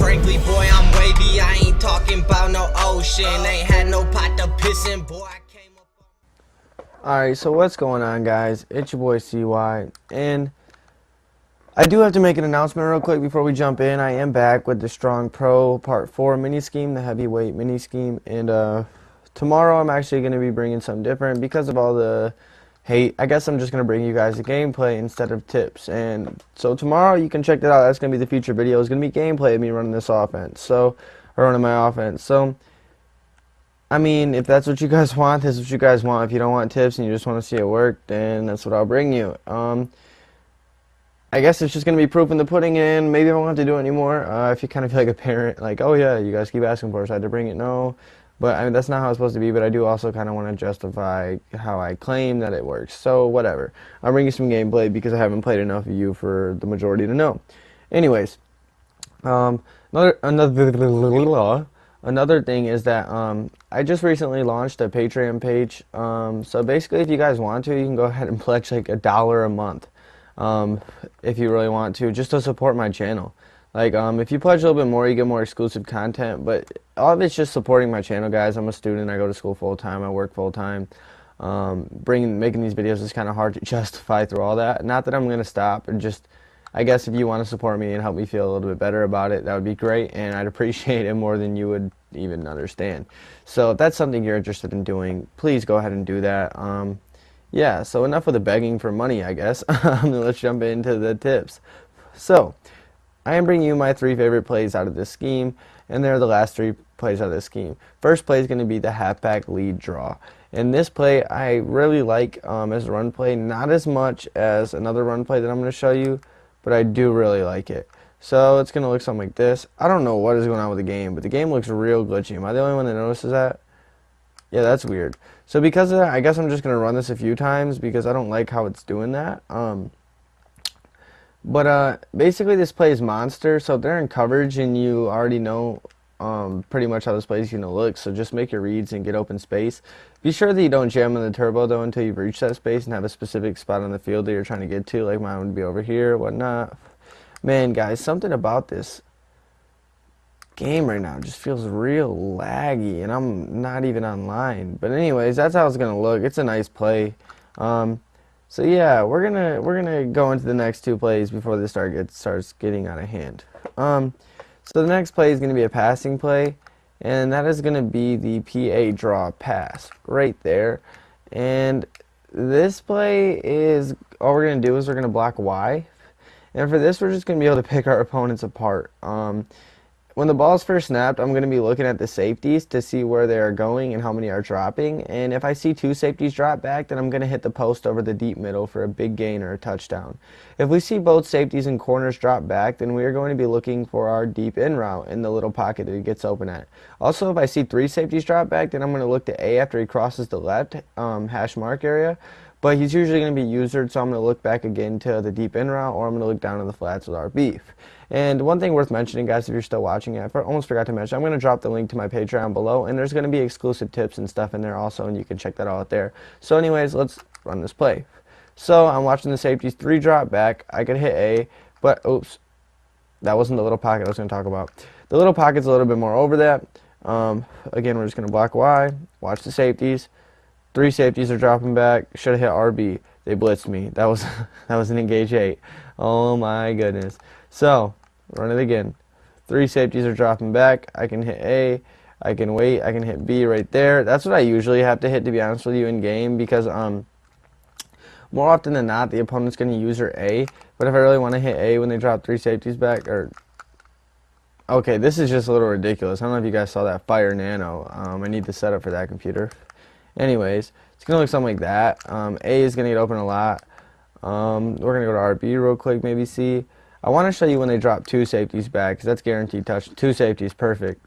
frankly, boy, I'm wavy. I ain't talking about no ocean. Ain't had no pot to piss in, boy. I came up on... Alright, so what's going on, guys? It's your boy CY, and I do have to make an announcement real quick before we jump in. I am back with the Strong Pro Part 4 mini scheme, the heavyweight mini scheme, and tomorrow I'm actually going to be bringing something different because of all the hate. I guess I'm just going to bring you guys a gameplay instead of tips, and so tomorrow you can check that out. That's going to be the future video. It's going to be gameplay of me running this offense, or running my offense. So I mean, if that's what you guys want, this is what you guys want. If you don't want tips and you just want to see it work, then that's what I'll bring you. I guess it's just going to be proof in the pudding, and maybe I won't have to do it anymore. If you kind of feel like a parent, like, oh yeah, you guys keep asking for it, so I had to bring it. No, but I mean, that's not how it's supposed to be, but I do also kind of want to justify how I claim that it works. So whatever. I'll bring you some gameplay because I haven't played enough of you for the majority to know. Anyways, another thing is that I just recently launched a Patreon page. So basically, if you guys want to, you can go ahead and pledge like $1 a month, if you really want to, just to support my channel. Like, if you pledge a little bit more, you get more exclusive content. But all of it's just supporting my channel, guys. I'm a student. I go to school full time. I work full time. Making these videos is kind of hard to justify through all that. Not that I'm gonna stop, and just, I guess if you want to support me and help me feel a little bit better about it, that would be great, and I'd appreciate it more than you would even understand. So if that's something you're interested in doing, please go ahead and do that. Yeah, so enough of the begging for money, I guess. Let's jump into the tips. So, I am bringing you my 3 favorite plays out of this scheme, and they're the last 3 plays out of this scheme. First play is going to be the halfback lead draw. And this play I really like as a run play, not as much as another run play that I'm going to show you, but I do really like it. So it's going to look something like this. I don't know what is going on with the game, but the game looks real glitchy. Am I the only one that notices that? Yeah, that's weird. So because of that, I guess I'm just going to run this a few times because I don't like how it's doing that. Basically this play is monster, so if they're in coverage and you already know pretty much how this play is going to look, so just make your reads and get open space. Be sure that you don't jam on the turbo though until you've reached that space and have a specific spot on the field that you're trying to get to, like mine would be over here, whatnot. Man, guys, something about this game right now just feels real laggy, and I'm not even online. But anyways, that's how it's gonna look. It's a nice play. So yeah, we're gonna go into the next 2 plays before this starts getting out of hand. So the next play is gonna be a passing play, and that is gonna be the PA draw pass right there. And this play is, all we're gonna do is we're gonna block Y. And for this, we're just going to be able to pick our opponents apart. When the ball is first snapped, I'm going to be looking at the safeties to see where they are going and how many are dropping. And if I see 2 safeties drop back, then I'm going to hit the post over the deep middle for a big gain or a touchdown. If we see both safeties and corners drop back, then we are going to be looking for our deep in route in the little pocket that he gets open at. Also, if I see 3 safeties drop back, then I'm going to look to A after he crosses the left hash mark area. But he's usually going to be usered, so I'm going to look back again to the deep in route, or I'm going to look down to the flats with our beef. And one thing worth mentioning, guys, if you're still watching it, I almost forgot to mention, I'm going to drop the link to my Patreon below, and there's going to be exclusive tips and stuff in there also, and you can check that all out there. So anyways, let's run this play. So I'm watching the safeties, 3 drop back. I could hit A, but oops, that wasn't the little pocket I was going to talk about. The little pocket's a little bit more over that. Again, we're just going to block Y, watch the safeties. 3 safeties are dropping back. Should have hit RB. They blitzed me. That was an engage 8. Oh my goodness. So run it again. 3 safeties are dropping back. I can hit A. I can wait. I can hit B right there. That's what I usually have to hit, to be honest with you, in game, because more often than not the opponent's going to use their A. But if I really want to hit A when they drop 3 safeties back, or okay, this is just a little ridiculous. I don't know if you guys saw that fire nano. I need the setup for that computer. Anyways, it's going to look something like that. A is going to get open a lot. We're going to go to RB real quick, maybe C. I want to show you when they drop 2 safeties back, because that's guaranteed touch. 2 safeties, perfect.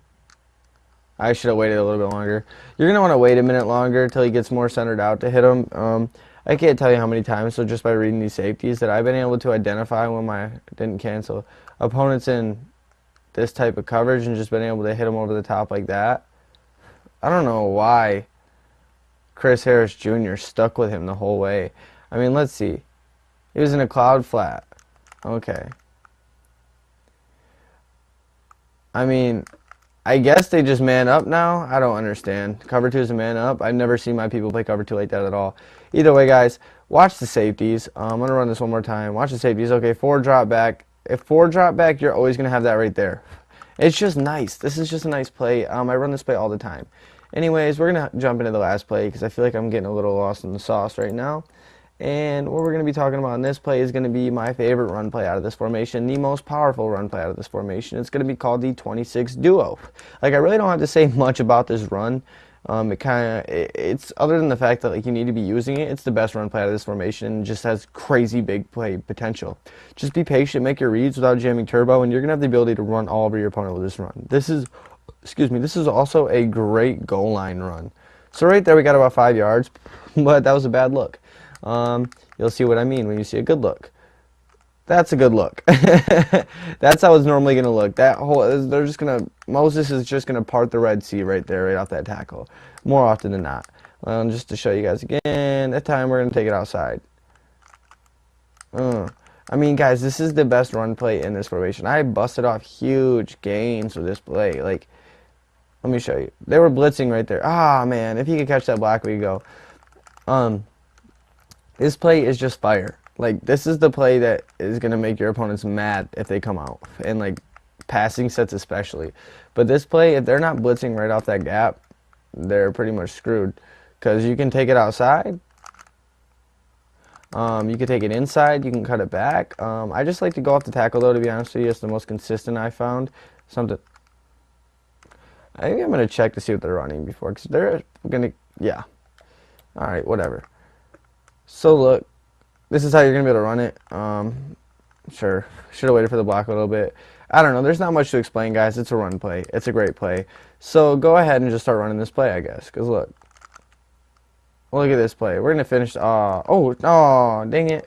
I should have waited a little bit longer. You're going to want to wait a minute longer until he gets more centered out to hit him. I can't tell you how many times, so just by reading these safeties, that I've been able to identify when didn't cancel, opponents in this type of coverage and just been able to hit him over the top like that. I don't know why Chris Harris Jr. stuck with him the whole way. I mean, let's see. He was in a cloud flat. Okay. I mean, I guess they just man up now. I don't understand. Cover 2 is a man up. I've never seen my people play cover 2 like that at all. Either way, guys, watch the safeties. I'm going to run this one more time. Watch the safeties. Okay, 4 drop back. If 4 drop back, you're always going to have that right there. It's just nice. This is just a nice play. I run this play all the time. Anyways, we're going to jump into the last play because I feel like I'm getting a little lost in the sauce right now. And what we're going to be talking about in this play is going to be my favorite run play out of this formation, the most powerful run play out of this formation. It's going to be called the 26 duo. Like, I really don't have to say much about this run. It's other than the fact that like you need to be using it, it's the best run play out of this formation and just has crazy big play potential. Just be patient, make your reads without jamming turbo, and you're going to have the ability to run all over your opponent with this run. This is also a great goal line run. So right there we got about 5 yards, but that was a bad look. You'll see what I mean when you see a good look. That's a good look. That's how it's normally going to look. Moses is just going to part the Red Sea right there, right off that tackle. More often than not. Just to show you guys again, that time we're going to take it outside. I mean, guys, this is the best run play in this formation. I busted off huge gains with this play. Like, let me show you. They were blitzing right there. Ah, man, if he could catch that block, we go. This play is just fire. Like, this is the play that is going to make your opponents mad if they come out. And, like, passing sets especially. But this play, if they're not blitzing right off that gap, they're pretty much screwed. Because you can take it outside. You can take it inside. You can cut it back. I just like to go off the tackle, though, to be honest with you. It's the most consistent I found. I think I'm going to check to see what they're running before. Because they're going to, yeah. Alright, whatever. So look, this is how you're going to be able to run it. Sure, should have waited for the block a little bit. I don't know, there's not much to explain, guys. It's a run play. It's a great play. So go ahead and just start running this play, I guess. Because look at this play. We're going to finish, oh, dang it.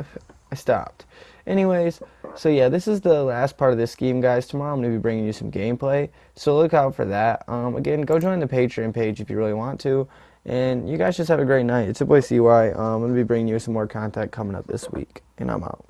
I stopped. Anyways, so yeah, this is the last part of this scheme, guys. Tomorrow I'm going to be bringing you some gameplay. So look out for that. Again, go join the Patreon page if you really want to. And you guys just have a great night. It's your boy CY. I'm going to be bringing you some more content coming up this week. And I'm out.